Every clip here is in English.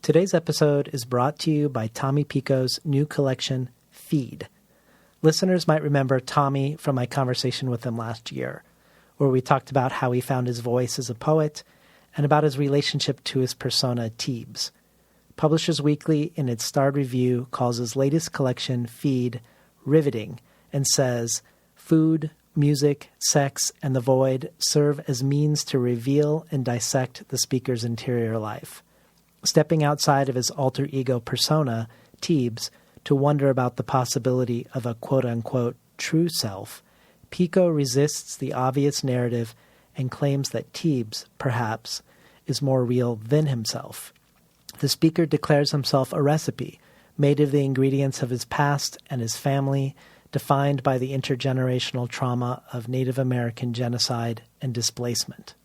Today's episode is brought to you by Tommy Pico's new collection, Feed. Listeners might remember Tommy from my conversation with him last year, where we talked about how he found his voice as a poet and about his relationship to his persona, Teebs. Publishers Weekly, in its starred review, calls his latest collection, Feed, riveting, and says, food, music, sex, and the void serve as means to reveal and dissect the speaker's interior life. Stepping outside of his alter ego persona, Teebs, to wonder about the possibility of a quote-unquote true self, Pico resists the obvious narrative and claims that Teebs, perhaps, is more real than himself. The speaker declares himself a recipe, made of the ingredients of his past and his family, defined by the intergenerational trauma of Native American genocide and displacement.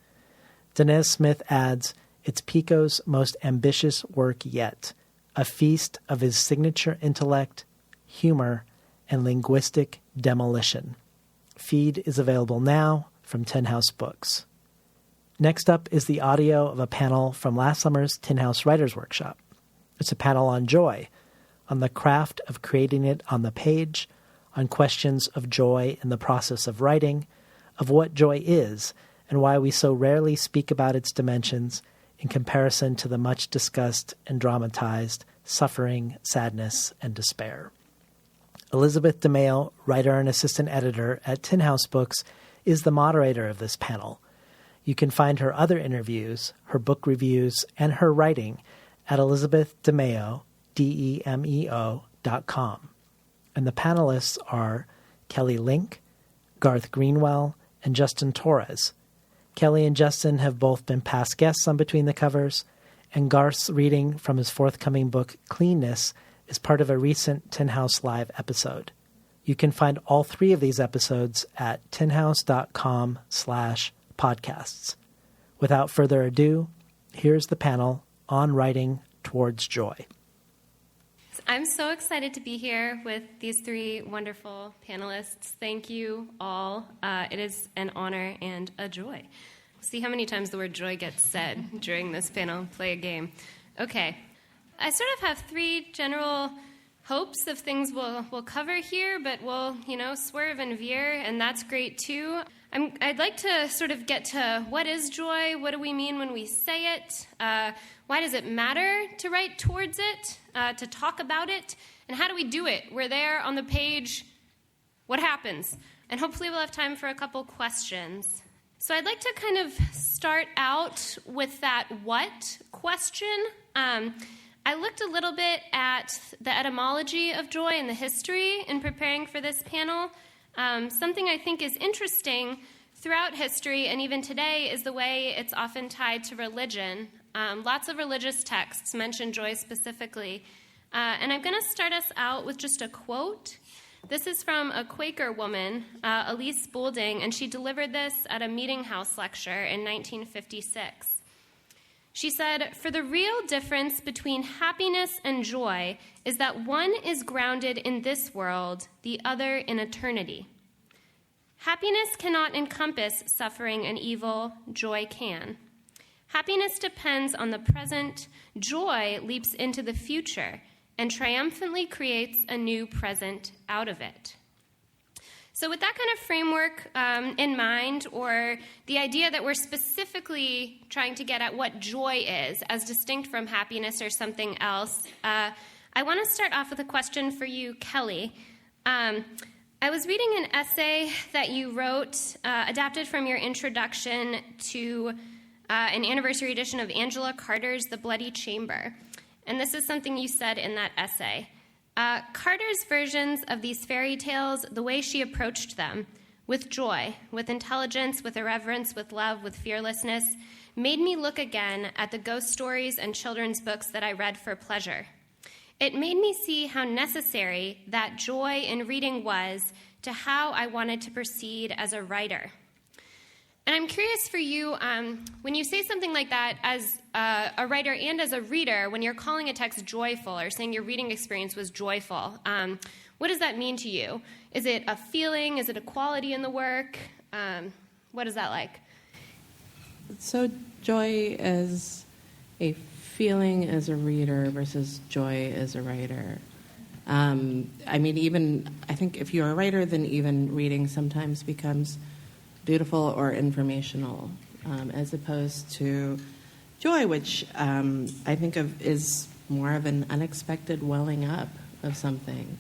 Danez Smith adds, it's Pico's most ambitious work yet, a feast of his signature intellect, humor, and linguistic demolition. Feed is available now from Tin House Books. Next up is the audio of a panel from last summer's Tin House Writers' Workshop. It's a panel on joy, on the craft of creating it on the page, on questions of joy in the process of writing, of what joy is, and why we so rarely speak about its dimensions in comparison to the much discussed and dramatized suffering, sadness, and despair. Elizabeth DeMeo, writer and assistant editor at Tin House Books, is the moderator of this panel. You can find her other interviews, her book reviews, and her writing at ElizabethDeMeo, DEMEO.com. And the panelists are Kelly Link, Garth Greenwell, and Justin Torres. Kelly and Justin have both been past guests on Between the Covers, and Garth's reading from his forthcoming book, Cleanness, is part of a recent Tin House Live episode. You can find all three of these episodes at tinhouse.com/podcasts. Without further ado, here's the panel on writing towards joy. I'm so excited to be here with these three wonderful panelists. Thank you all. It is an honor and a joy. See how many times the word joy gets said during this panel. Play a game. Okay. I sort of have three general hopes of things we'll cover here, but we'll, swerve and veer, and that's great too. I'd like to sort of get to what is joy, what do we mean when we say it, why does it matter to write towards it, to talk about it, and how do we do it? We're there on the page, what happens? And hopefully we'll have time for a couple questions. So I'd like to kind of start out with that what question. I looked a little bit at the etymology of joy and the history in preparing for this panel. Something I think is interesting throughout history and even today is the way it's often tied to religion. Lots of religious texts mention joy specifically. And I'm going to start us out with just a quote. This is from a Quaker woman, Elise Boulding, and she delivered this at a Meeting House lecture in 1956. She said, "For the real difference between happiness and joy is that one is grounded in this world, the other in eternity. Happiness cannot encompass suffering and evil, joy can. Happiness depends on the present, joy leaps into the future and triumphantly creates a new present out of it." So with that kind of framework in mind, or the idea that we're specifically trying to get at what joy is, as distinct from happiness or something else, I want to start off with a question for you, Kelly. I was reading an essay that you wrote, adapted from your introduction to an anniversary edition of Angela Carter's The Bloody Chamber. And this is something you said in that essay. Carter's versions of these fairy tales, the way she approached them, with joy, with intelligence, with irreverence, with love, with fearlessness, made me look again at the ghost stories and children's books that I read for pleasure. It made me see how necessary that joy in reading was to how I wanted to proceed as a writer. And I'm curious for you, when you say something like that as a writer and as a reader, when you're calling a text joyful or saying your reading experience was joyful, what does that mean to you? Is it a feeling? Is it a quality in the work? What is that like? So joy is a feeling as a reader versus joy as a writer. I think if you're a writer, then even reading sometimes becomes beautiful or informational, as opposed to joy, which I think of is more of an unexpected welling up of something.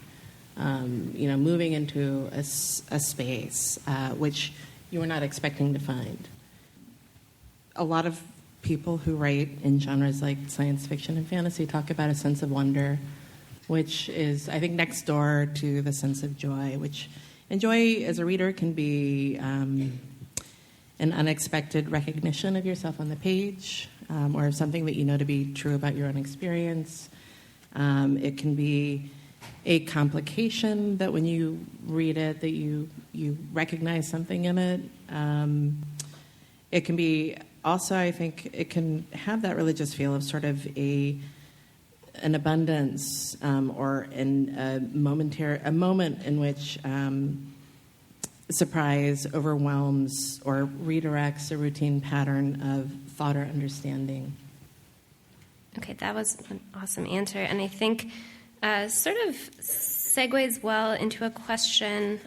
Moving into a space which you were not expecting to find. A lot of people who write in genres like science fiction and fantasy talk about a sense of wonder, which is, I think, next door to the sense of joy, and joy as a reader can be an unexpected recognition of yourself on the page, or something that you know to be true about your own experience. It can be a complication that when you read it, that you recognize something in it. It can be also, I think, it can have that religious feel of sort of an abundance, or in a moment in which surprise overwhelms or redirects a routine pattern of thought or understanding. Okay, that was an awesome answer, and I think sort of segues well into a question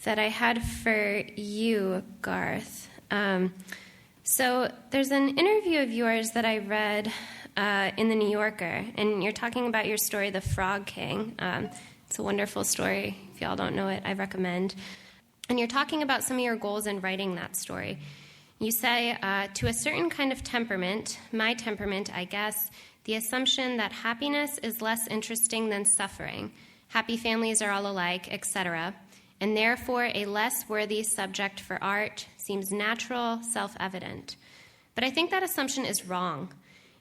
that I had for you, Garth. So there's an interview of yours that I read in The New Yorker, and you're talking about your story, The Frog King. It's a wonderful story. If y'all don't know it, I recommend. And you're talking about some of your goals in writing that story. You say, to a certain kind of temperament, my temperament, I guess, the assumption that happiness is less interesting than suffering, happy families are all alike, etc., and therefore a less worthy subject for art seems natural, self-evident. But I think that assumption is wrong.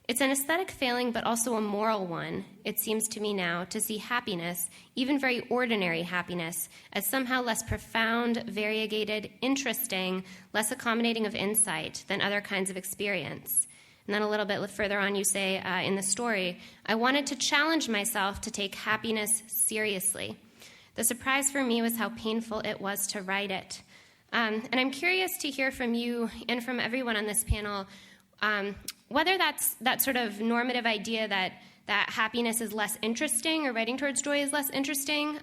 It's an aesthetic failing, but also a moral one, it seems to me now, to see happiness, even very ordinary happiness, as somehow less profound, variegated, interesting, less accommodating of insight than other kinds of experience. And then a little bit further on, you say in the story, I wanted to challenge myself to take happiness seriously. The surprise for me was how painful it was to write it. And I'm curious to hear from you and from everyone on this panel whether that's that sort of normative idea that happiness is less interesting or writing towards joy is less interesting.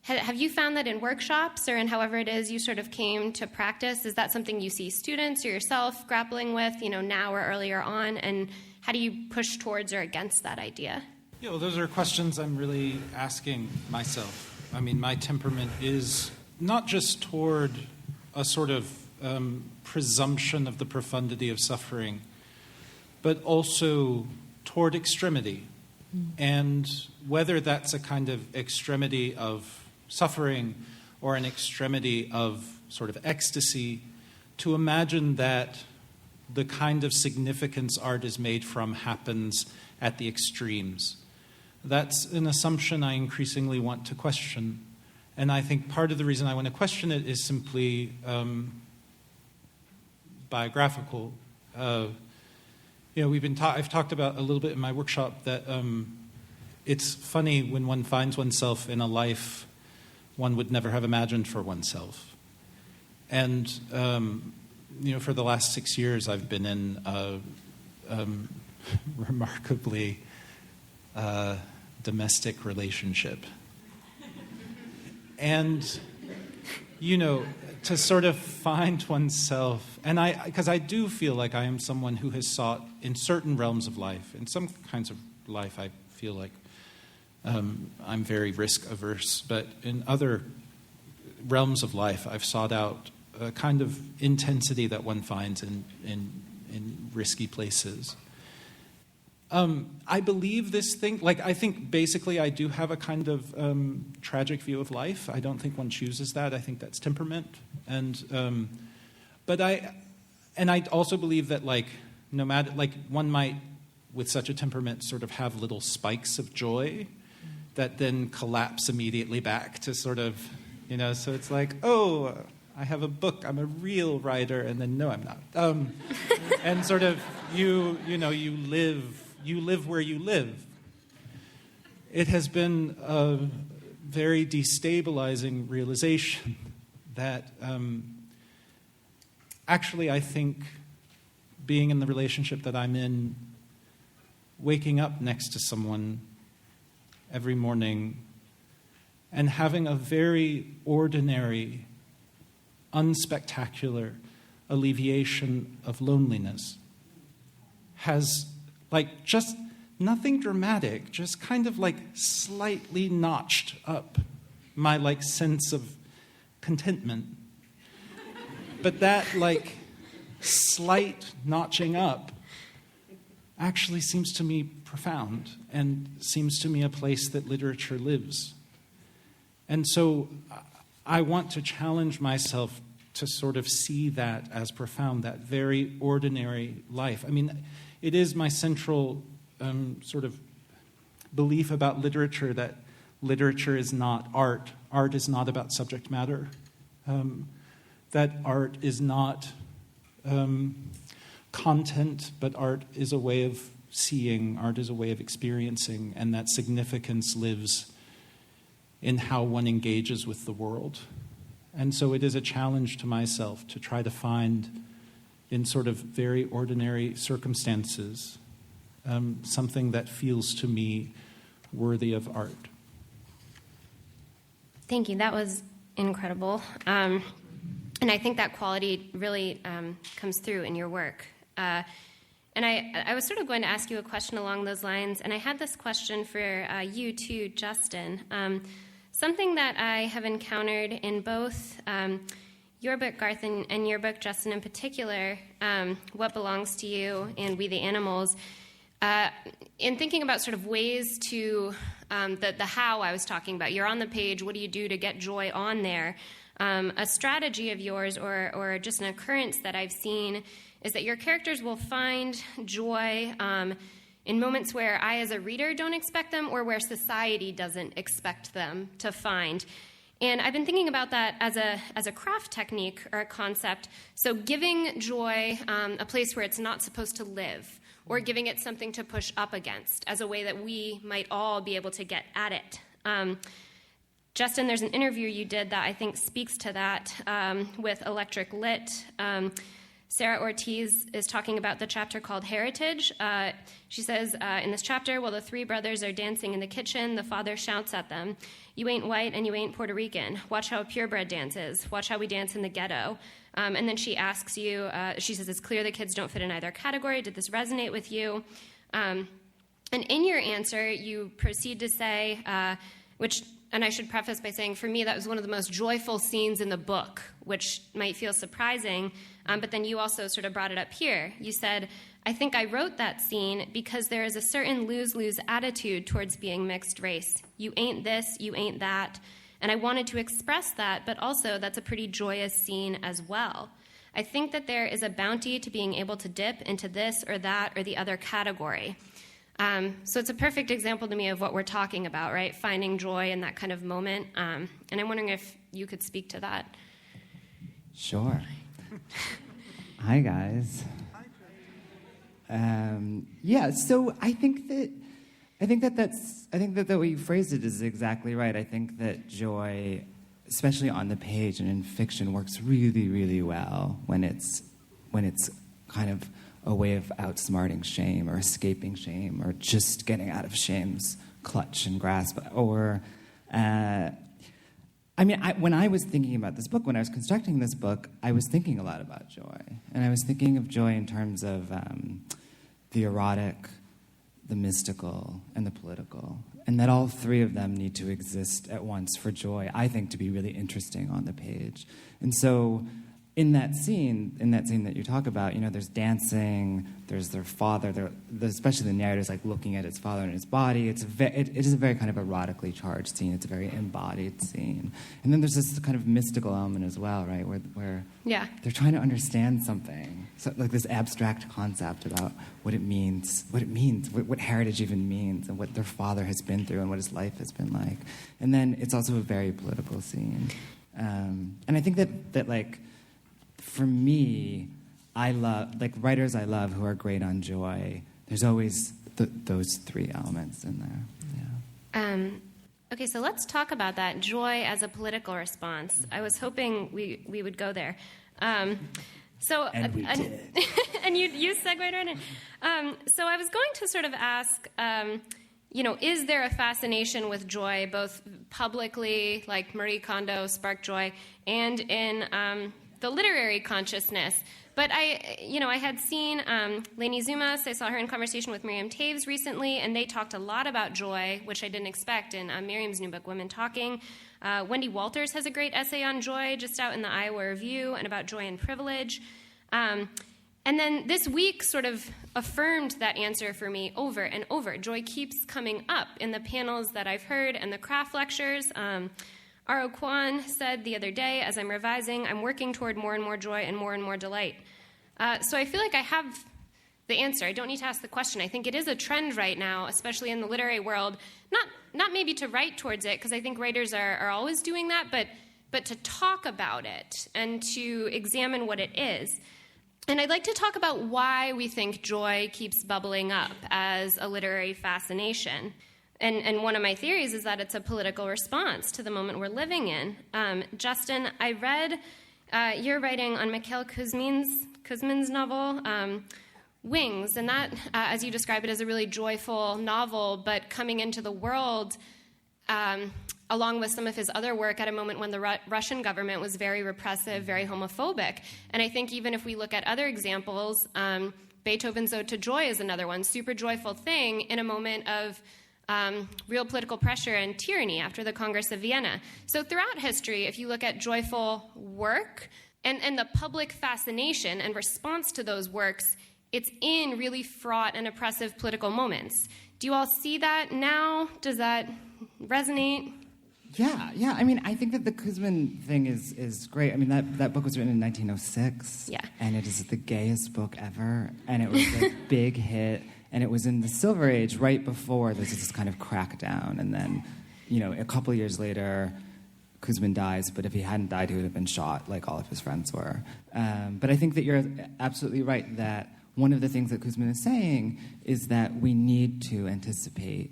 Have you found that in workshops or in however it is you sort of came to practice? Is that something you see students or yourself grappling with, now or earlier on? And how do you push towards or against that idea? Yeah, well, those are questions I'm really asking myself. I mean, my temperament is not just toward a sort of presumption of the profundity of suffering, but also toward extremity. And whether that's a kind of extremity of suffering or an extremity of sort of ecstasy, to imagine that the kind of significance art is made from happens at the extremes. That's an assumption I increasingly want to question. And I think part of the reason I want to question it is simply biographical. I've talked about a little bit in my workshop that it's funny when one finds oneself in a life one would never have imagined for oneself. And, for the last 6 years, I've been in a remarkably domestic relationship. And, to sort of find oneself, and because I do feel like I am someone who has sought in certain realms of life, in some kinds of life I feel like I'm very risk averse, but in other realms of life I've sought out a kind of intensity that one finds in risky places. I believe this thing, I think basically I do have a kind of tragic view of life. I don't think one chooses that. I think that's temperament. But I also believe that no matter, one might, with such a temperament, sort of have little spikes of joy that then collapse immediately back to sort of, so it's like, oh, I have a book, I'm a real writer, and then no, I'm not. And sort of you live where you live. It has been a very destabilizing realization that actually I think being in the relationship that I'm in waking up next to someone every morning and having a very ordinary, unspectacular alleviation of loneliness has, like, just nothing dramatic, just kind of like slightly notched up my, like, sense of contentment. But that, like, slight notching up actually seems to me profound and seems to me a place that literature lives. And so I want to challenge myself to sort of see that as profound, that very ordinary life. I mean, it is my central sort of belief about literature that literature is not art. Art is not about subject matter. That art is not content, but art is a way of seeing, art is a way of experiencing, and that significance lives in how one engages with the world. And so it is a challenge to myself to try to find, in sort of very ordinary circumstances, something that feels to me worthy of art. Thank you. That was incredible. And I think that quality really comes through in your work. And I was sort of going to ask you a question along those lines, and I had this question for you too, Justin. Something that I have encountered in both your book, Garth, and your book, Justin, in particular, What Belongs to You and We the Animals, in thinking about sort of ways to, the how I was talking about, you're on the page, what do you do to get joy on there? A strategy of yours or just an occurrence that I've seen is that your characters will find joy in moments where I, as a reader, don't expect them or where society doesn't expect them to find. And I've been thinking about that as a craft technique or a concept. So giving joy a place where it's not supposed to live, or giving it something to push up against as a way that we might all be able to get at it. Justin, there's an interview you did that I think speaks to that with Electric Lit. Sarah Ortiz is talking about the chapter called Heritage. She says, in this chapter, while the three brothers are dancing in the kitchen, the father shouts at them, "You ain't white and you ain't Puerto Rican. Watch how a purebred dances. Watch how we dance in the ghetto." And then she asks you, she says, "It's clear the kids don't fit in either category. Did this resonate with you?" And in your answer, you proceed to say, and I should preface by saying, for me, that was one of the most joyful scenes in the book, which might feel surprising, but then you also sort of brought it up here. You said, "I think I wrote that scene because there is a certain lose-lose attitude towards being mixed race. You ain't this, you ain't that. And I wanted to express that, but also that's a pretty joyous scene as well. I think that there is a bounty to being able to dip into this or that or the other category." So it's a perfect example to me of what we're talking about, right? Finding joy in that kind of moment. And I'm wondering if you could speak to that. Sure. Hi, guys. Yeah, so I think that the way you phrased it is exactly right. I think that joy, especially on the page and in fiction, works really, really well when it's kind of a way of outsmarting shame or escaping shame or just getting out of shame's clutch and grasp. Or, when I was thinking about this book, when I was constructing this book, I was thinking a lot about joy. And I was thinking of joy in terms of the erotic, the mystical, and the political. And that all three of them need to exist at once for joy, I think, to be really interesting on the page. And so in that scene that you talk about, there's dancing, there's their father, especially the narrator's like looking at his father and his body. It is a very kind of erotically charged scene. It's a very embodied scene. And then there's this kind of mystical element as well, right, where they're trying to understand something, so, like this abstract concept about what it means, what heritage even means, and what their father has been through and what his life has been like. And then it's also a very political scene. And I think that like, for me, I love, like writers I love who are great on joy, there's always those three elements in there. Yeah. Okay, so let's talk about that, joy as a political response. I was hoping we would go there. And we did. And you segued right in. So I was going to sort of ask, is there a fascination with joy, both publicly, like Marie Kondo sparked joy, and in the literary consciousness? But I had seen Lainey Zumas. I saw her in conversation with Miriam Taves recently, and they talked a lot about joy, which I didn't expect, in Miriam's new book, Women Talking. Wendy Walters has a great essay on joy just out in the Iowa Review, and about joy and privilege. And then this week sort of affirmed that answer for me over and over. Joy keeps coming up in the panels that I've heard and the craft lectures. Aro Kwan said the other day, as I'm revising, I'm working toward more and more joy and more delight. So I feel like I have the answer. I don't need to ask the question. I think it is a trend right now, especially in the literary world, not maybe to write towards it, because I think writers are always doing that, but to talk about it and to examine what it is. And I'd like to talk about why we think joy keeps bubbling up as a literary fascination. And one of my theories is that it's a political response to the moment we're living in. Justin, I read your writing on Mikhail Kuzmin's novel, Wings, and that, as you describe it, is a really joyful novel, but coming into the world along with some of his other work at a moment when the Russian government was very repressive, very homophobic. And I think even if we look at other examples, Beethoven's Ode to Joy is another one, super joyful thing in a moment of real political pressure and tyranny after the Congress of Vienna. So throughout history, if you look at joyful work and the public fascination and response to those works, it's in really fraught and oppressive political moments. Do you all see that now? Does that resonate? Yeah. I mean, I think that the Kuzmin thing is great. I mean, that book was written in 1906. Yeah. And it is the gayest book ever. And it was a big hit. And it was in the Silver Age, right before there's this kind of crackdown. And then, a couple years later, Kuzmin dies. But if he hadn't died, he would have been shot, like all of his friends were. But I think that you're absolutely right that one of the things that Kuzmin is saying is that we need to anticipate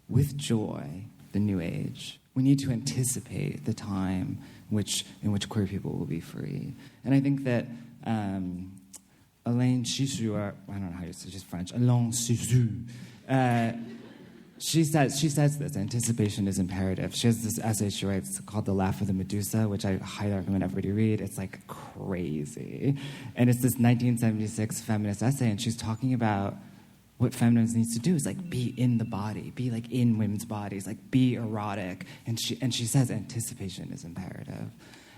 with joy the new age. We need to anticipate the time in which queer people will be free. And I think that Alain Sisou, or I don't know how you say, she's French, Alain Sisou, she says this, anticipation is imperative. She has this essay she writes called The Laugh of the Medusa, which I highly recommend everybody read. It's like crazy. And it's this 1976 feminist essay, and she's talking about what feminism needs to do is like be in the body, be like in women's bodies, like be erotic. And she says anticipation is imperative.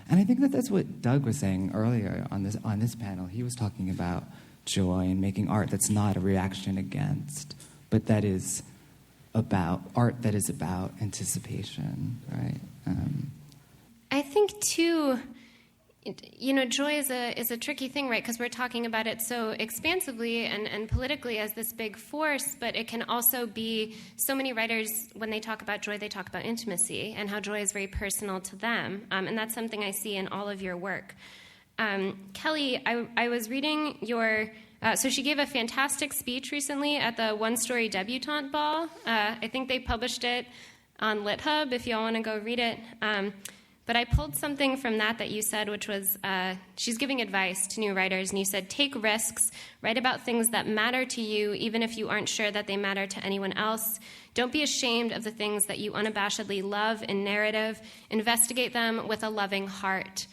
And I think that that's what Doug was saying earlier on this panel. He was talking about joy and making art that's not a reaction against, but that is about art that is about anticipation, right? I think too, joy is a tricky thing, right? Because we're talking about it so expansively and politically as this big force, but it can also be, so many writers, when they talk about joy, they talk about intimacy and how joy is very personal to them. And that's something I see in all of your work. Kelly, I was reading your... so she gave a fantastic speech recently at the One Story Debutante Ball. I think they published it on LitHub, if y'all want to go read it. But I pulled something from that you said, which was, she's giving advice to new writers, and you said, take risks, write about things that matter to you, even if you aren't sure that they matter to anyone else. Don't be ashamed of the things that you unabashedly love in narrative. Investigate them with a loving heart.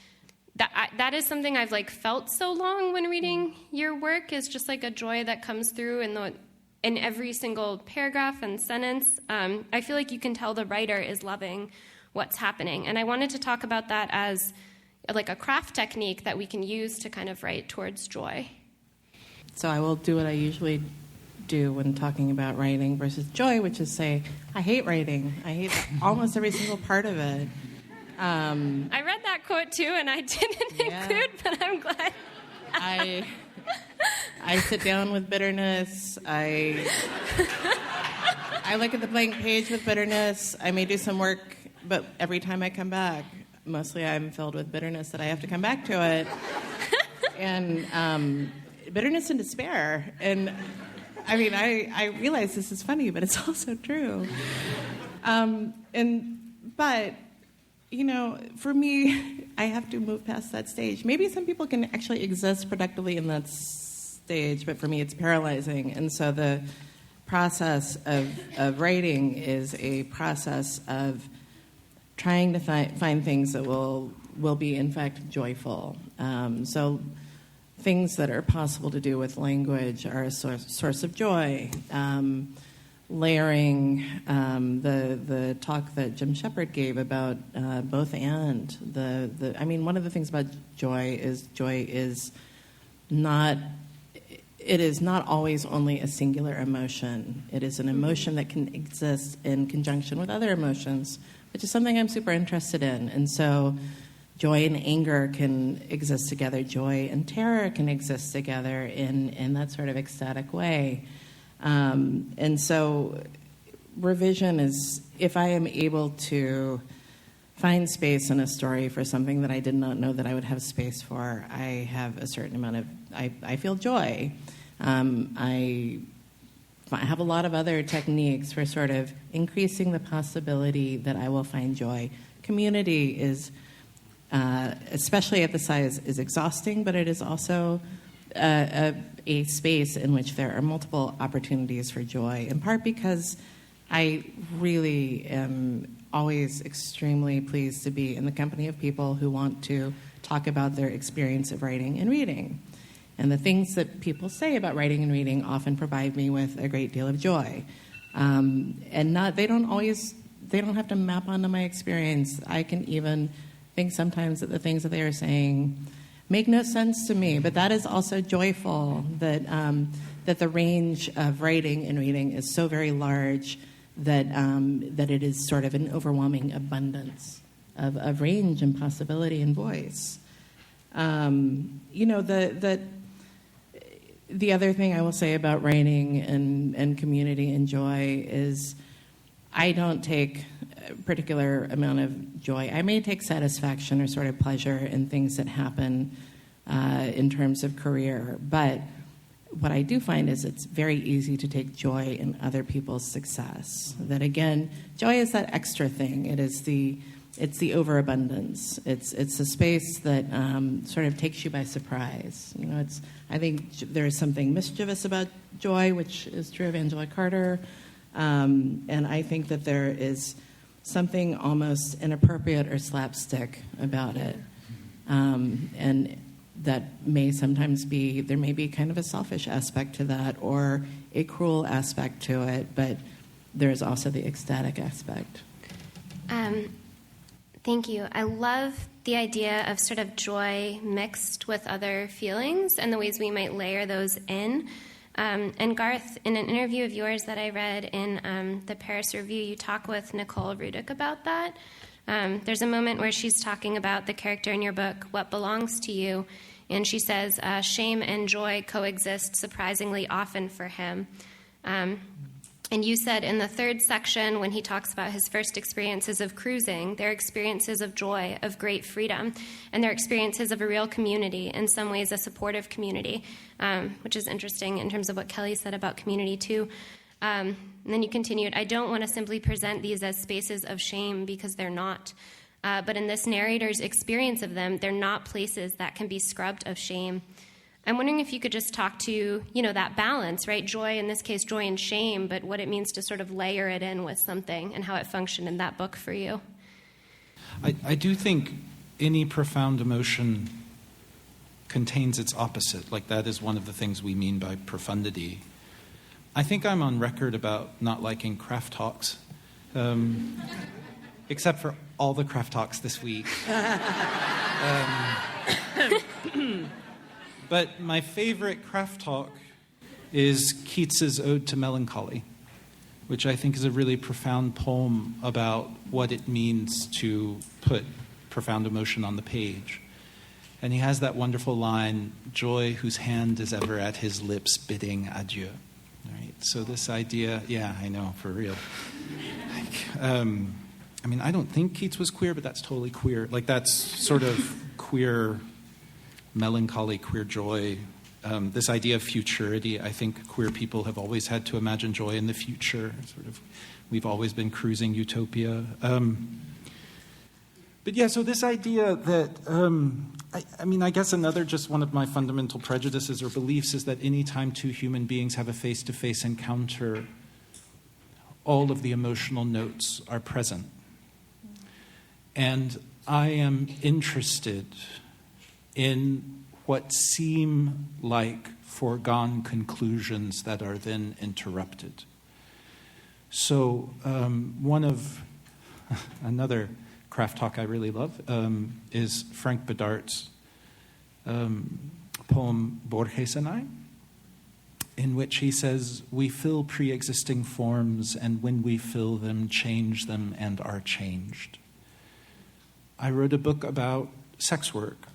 That is something I've felt so long when reading your work, is just like a joy that comes through in every single paragraph and sentence. I feel like you can tell the writer is loving what's happening. And I wanted to talk about that as like a craft technique that we can use to kind of write towards joy. So I will do what I usually do when talking about writing versus joy, which is say, I hate writing. I hate almost every single part of it. I read that quote too, and I didn't include, but I'm glad. I sit down with bitterness. I look at the blank page with bitterness. I may do some work, but every time I come back, mostly I'm filled with bitterness that I have to come back to it. And bitterness and despair. And I mean, I realize this is funny, but it's also true. But For me, I have to move past that stage. Maybe some people can actually exist productively in that stage, but for me, it's paralyzing. And so the process of writing is a process of trying to find things that will be, in fact, joyful. So things that are possible to do with language are a source of joy. Layering, the talk that Jim Shepard gave about both and. One of the things about joy is not. It is not always only a singular emotion. It is an emotion that can exist in conjunction with other emotions, which is something I'm super interested in. And so joy and anger can exist together. Joy and terror can exist together in that sort of ecstatic way. And so revision is, if I am able to find space in a story for something that I did not know that I would have space for, I have a certain amount of, I feel joy. I have a lot of other techniques for sort of increasing the possibility that I will find joy. Community is, especially at the size, is exhausting, but it is also a space in which there are multiple opportunities for joy, in part because I really am always extremely pleased to be in the company of people who want to talk about their experience of writing and reading. And the things that people say about writing and reading often provide me with a great deal of joy. They don't have to map onto my experience. I can even think sometimes that the things that they are saying make no sense to me, but that is also joyful, that the range of writing and reading is so very large that it is sort of an overwhelming abundance of range and possibility and voice. The other thing I will say about writing and community and joy is I don't take a particular amount of joy. I may take satisfaction or sort of pleasure in things that happen in terms of career, but what I do find is it's very easy to take joy in other people's success. That again, joy is that extra thing. It's the overabundance. It's the space that sort of takes you by surprise. I think there is something mischievous about joy, which is true of Angela Carter, and I think that there is something almost inappropriate or slapstick about it, and that may sometimes be, there may be kind of a selfish aspect to that or a cruel aspect to it, but there's also the ecstatic aspect. Thank you. I love the idea of sort of joy mixed with other feelings and the ways we might layer those in. And Garth, in an interview of yours that I read in the Paris Review, you talk with Nicole Rudick about that. There's a moment where she's talking about the character in your book, What Belongs to You, and she says, shame and joy coexist surprisingly often for him. And you said in the third section, when he talks about his first experiences of cruising, they're experiences of joy, of great freedom, and they're experiences of a real community, in some ways a supportive community, which is interesting in terms of what Kelly said about community too. And then you continued, I don't want to simply present these as spaces of shame because they're not. But in this narrator's experience of them, they're not places that can be scrubbed of shame. I'm wondering if you could just talk to, that balance, right? Joy, in this case, joy and shame, but what it means to sort of layer it in with something and how it functioned in that book for you. I do think any profound emotion contains its opposite. Like, that is one of the things we mean by profundity. I think I'm on record about not liking craft talks, except for all the craft talks this week. But my favorite craft talk is Keats's Ode to Melancholy, which I think is a really profound poem about what it means to put profound emotion on the page. And he has that wonderful line, joy whose hand is ever at his lips bidding adieu. Right? So this idea, yeah, I know, for real. I don't think Keats was queer, but that's totally queer. Like, that's sort of queer melancholy, queer joy. This idea of futurity, I think queer people have always had to imagine joy in the future. We've always been cruising utopia. But yeah, so this idea that, I guess another just one of my fundamental prejudices or beliefs is that anytime two human beings have a face-to-face encounter, all of the emotional notes are present. And I am interested in what seem like foregone conclusions that are then interrupted. So another craft talk I really love is Frank Bedart's poem Borges and I, in which he says, "We fill pre-existing forms, and when we fill them, change them and are changed." I wrote a book about sex work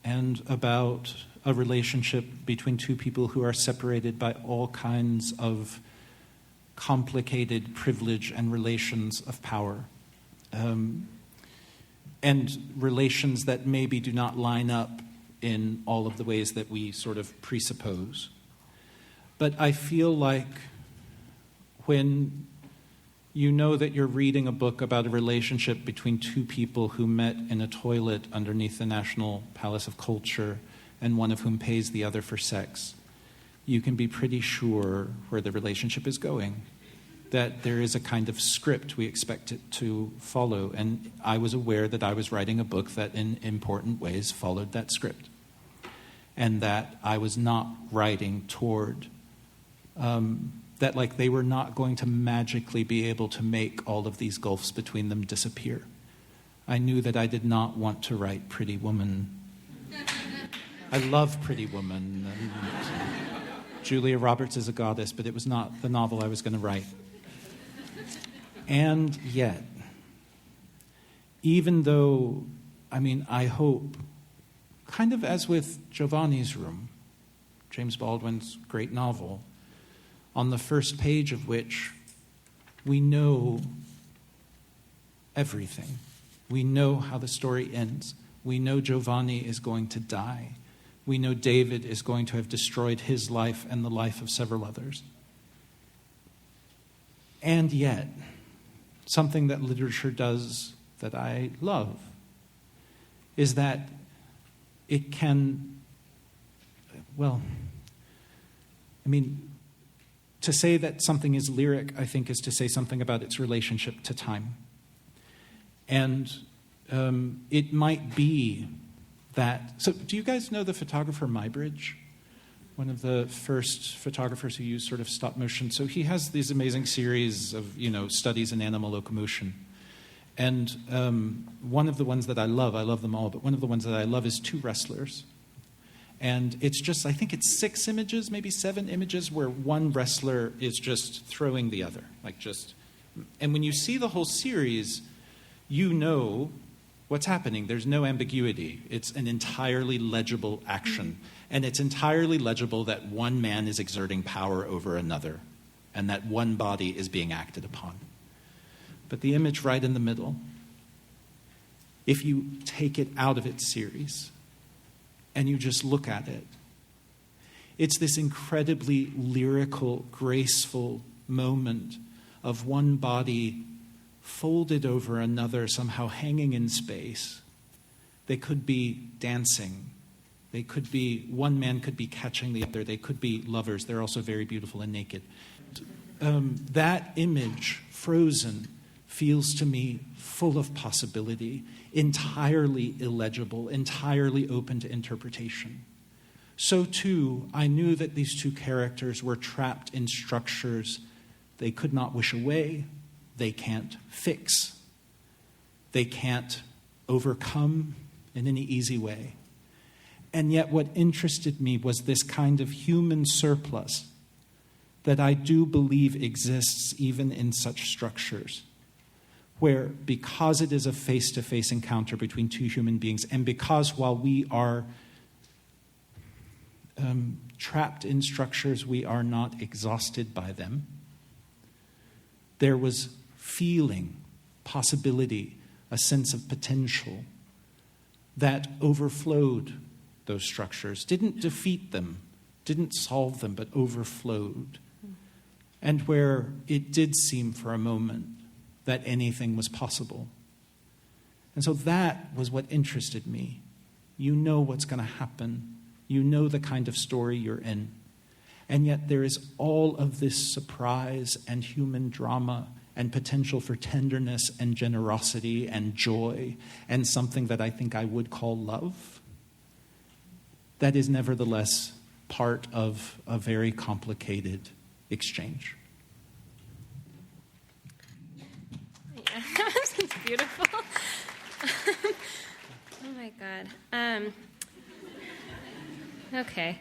and about a relationship between two people who are separated by all kinds of complicated privilege and relations of power. And relations that maybe do not line up in all of the ways that we sort of presuppose. But I feel like when you know that you're reading a book about a relationship between two people who met in a toilet underneath the National Palace of Culture, and one of whom pays the other for sex, you can be pretty sure where the relationship is going, that there is a kind of script we expect it to follow. And I was aware that I was writing a book that in important ways followed that script, and that I was not writing toward that like they were not going to magically be able to make all of these gulfs between them disappear. I knew that I did not want to write Pretty Woman. I love Pretty Woman. And Julia Roberts is a goddess, but it was not the novel I was going to write. And yet, even though, I hope, kind of as with Giovanni's Room, James Baldwin's great novel, on the first page of which we know everything. We know how the story ends. We know Giovanni is going to die. We know David is going to have destroyed his life and the life of several others. And yet, something that literature does that I love is that it can, to say that something is lyric, I think, is to say something about its relationship to time. And it might be that... So do you guys know the photographer Muybridge? One of the first photographers who used sort of stop motion. So he has these amazing series of, studies in animal locomotion. And one of the ones that I love them all, but one of the ones that I love is two wrestlers. And it's just, I think it's 6 images, maybe 7 images, where one wrestler is just throwing the other. And when you see the whole series, you know what's happening. There's no ambiguity. It's an entirely legible action. And it's entirely legible that one man is exerting power over another, and that one body is being acted upon. But the image right in the middle, if you take it out of its series and you just look at it, it's this incredibly lyrical, graceful moment of one body folded over another, somehow hanging in space. They could be dancing. They could be, one man could be catching the other. They could be lovers. They're also very beautiful and naked. That image, frozen, feels to me full of possibility, entirely illegible, entirely open to interpretation. So too, I knew that these two characters were trapped in structures they could not wish away, they can't fix, they can't overcome in any easy way. And yet what interested me was this kind of human surplus that I do believe exists even in such structures, where because it is a face-to-face encounter between two human beings, and because while we are trapped in structures, we are not exhausted by them, there was feeling, possibility, a sense of potential that overflowed those structures, didn't defeat them, didn't solve them, but overflowed. And where it did seem for a moment that anything was possible. And so that was what interested me. You know what's going to happen. You know the kind of story you're in. And yet there is all of this surprise and human drama and potential for tenderness and generosity and joy and something that I think I would call love. That is nevertheless part of a very complicated exchange. Yeah, that's beautiful. Oh my God. Okay.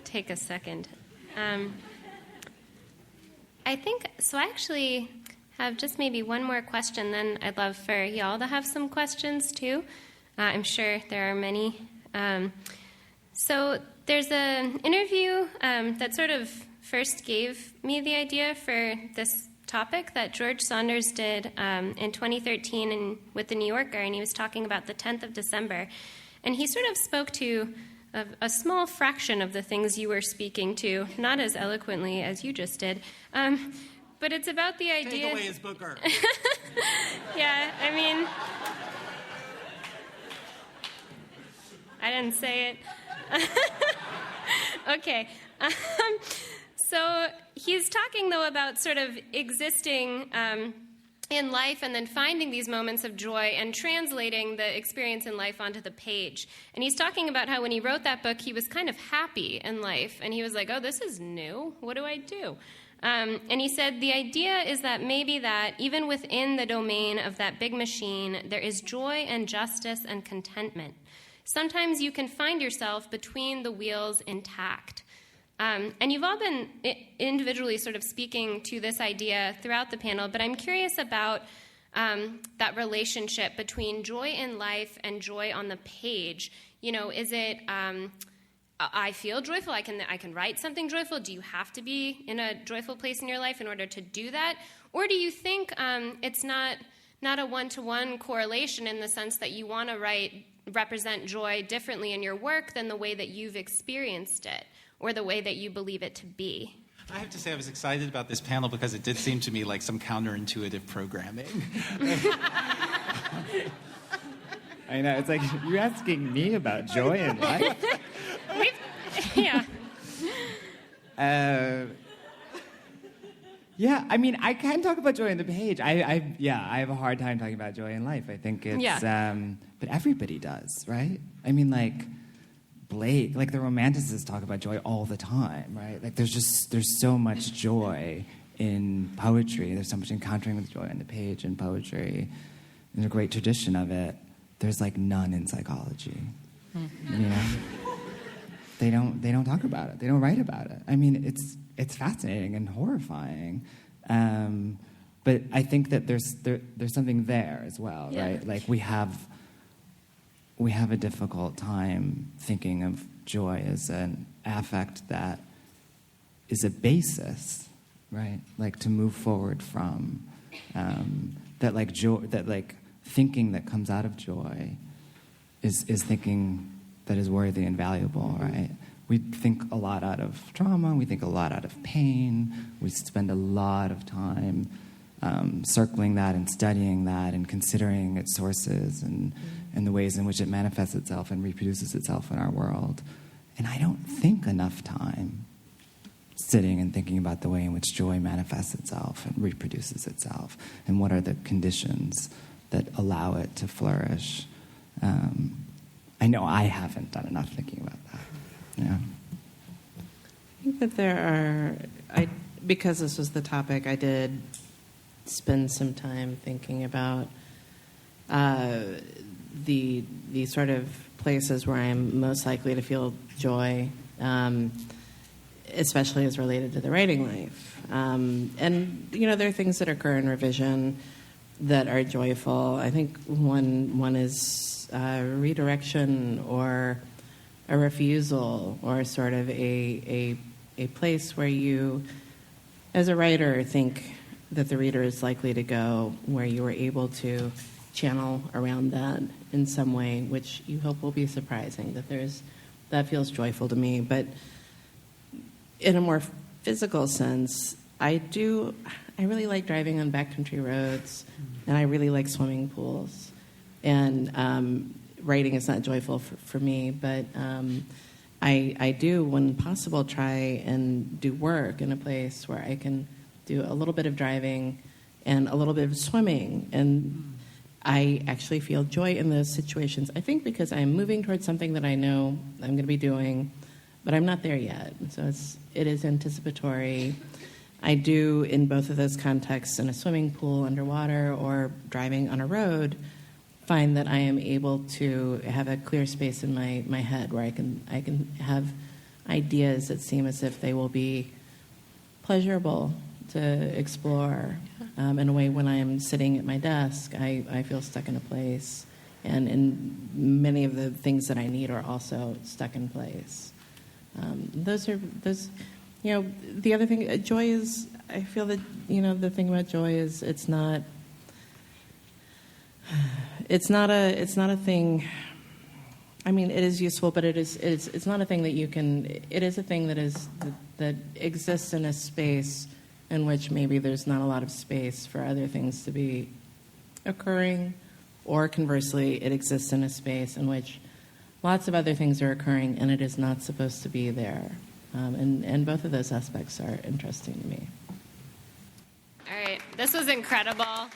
Take a second. I think, so I actually have just maybe one more question, then I'd love for y'all to have some questions too. I'm sure there are many. So there's an interview that sort of first gave me the idea for this topic that George Saunders did in 2013 with The New Yorker, and he was talking about the 10th of December. And he sort of spoke to a small fraction of the things you were speaking to, not as eloquently as you just did. But it's about the idea... Take away his booker. Yeah, I mean... I didn't say it. Okay. So he's talking, though, about sort of existing in life and then finding these moments of joy and translating the experience in life onto the page. And he's talking about how when he wrote that book, he was kind of happy in life. And he was like, oh, this is new. What do I do? And he said the idea is that maybe that even within the domain of that big machine, there is joy and justice and contentment. Sometimes you can find yourself between the wheels intact. And you've all been individually sort of speaking to this idea throughout the panel, but I'm curious about that relationship between joy in life and joy on the page. You know, is it I feel joyful, I can write something joyful? Do you have to be in a joyful place in your life in order to do that? Or do you think it's not a one-to-one correlation in the sense that you want to represent joy differently in your work than the way that you've experienced it or the way that you believe it to be? I have to say I was excited about this panel because it did seem to me like some counterintuitive programming. I know, it's like, you're asking me about joy in life? Yeah. Yeah, I mean, I can talk about joy on the page. I have a hard time talking about joy in life. I think it's, but everybody does, right? I mean, like, Blake, like the romanticists talk about joy all the time, right? Like, there's so much joy in poetry. There's so much encountering with joy on the page in poetry. There's a great tradition of it. There's like none in psychology. You know, they don't talk about it. They don't write about it. I mean, it's fascinating and horrifying, but I think that there's something there as well, right? Like we have a difficult time thinking of joy as an affect that is a basis, right? Like to move forward from that, like joy, that like thinking that comes out of joy is thinking that is worthy and valuable, right? We think a lot out of trauma. We think a lot out of pain. We spend a lot of time circling that and studying that and considering its sources and the ways in which it manifests itself and reproduces itself in our world. And I don't think enough time sitting and thinking about the way in which joy manifests itself and reproduces itself and what are the conditions that allow it to flourish. I know I haven't done enough thinking about that. Yeah. I think that there are, because this was the topic, I did spend some time thinking about the sort of places where I'm most likely to feel joy, especially as related to the writing life. And, you know, there are things that occur in revision that are joyful. I think one is redirection or a refusal or sort of a place where you, as a writer, think that the reader is likely to go, where you were able to channel around that in some way, which you hope will be surprising, that feels joyful to me. But in a more physical sense, I I really like driving on backcountry roads, and I really like swimming pools. And writing is not joyful for me, but I do, when possible, try and do work in a place where I can do a little bit of driving and a little bit of swimming. And I actually feel joy in those situations. I think because I'm moving towards something that I know I'm going to be doing, but I'm not there yet. So it is anticipatory. I do, in both of those contexts, in a swimming pool underwater or driving on a road, find that I am able to have a clear space in my head where I can have ideas that seem as if they will be pleasurable to explore. In a way, when I am sitting at my desk, I feel stuck in a place. And many of the things that I need are also stuck in place. Those, the other thing, joy is, I feel that, the thing about joy is it's not a thing. I mean, it is useful, but it's not a thing that you can. It is a thing that exists in a space in which maybe there's not a lot of space for other things to be occurring, or conversely, it exists in a space in which lots of other things are occurring and it is not supposed to be there. And both of those aspects are interesting to me. All right, this was incredible.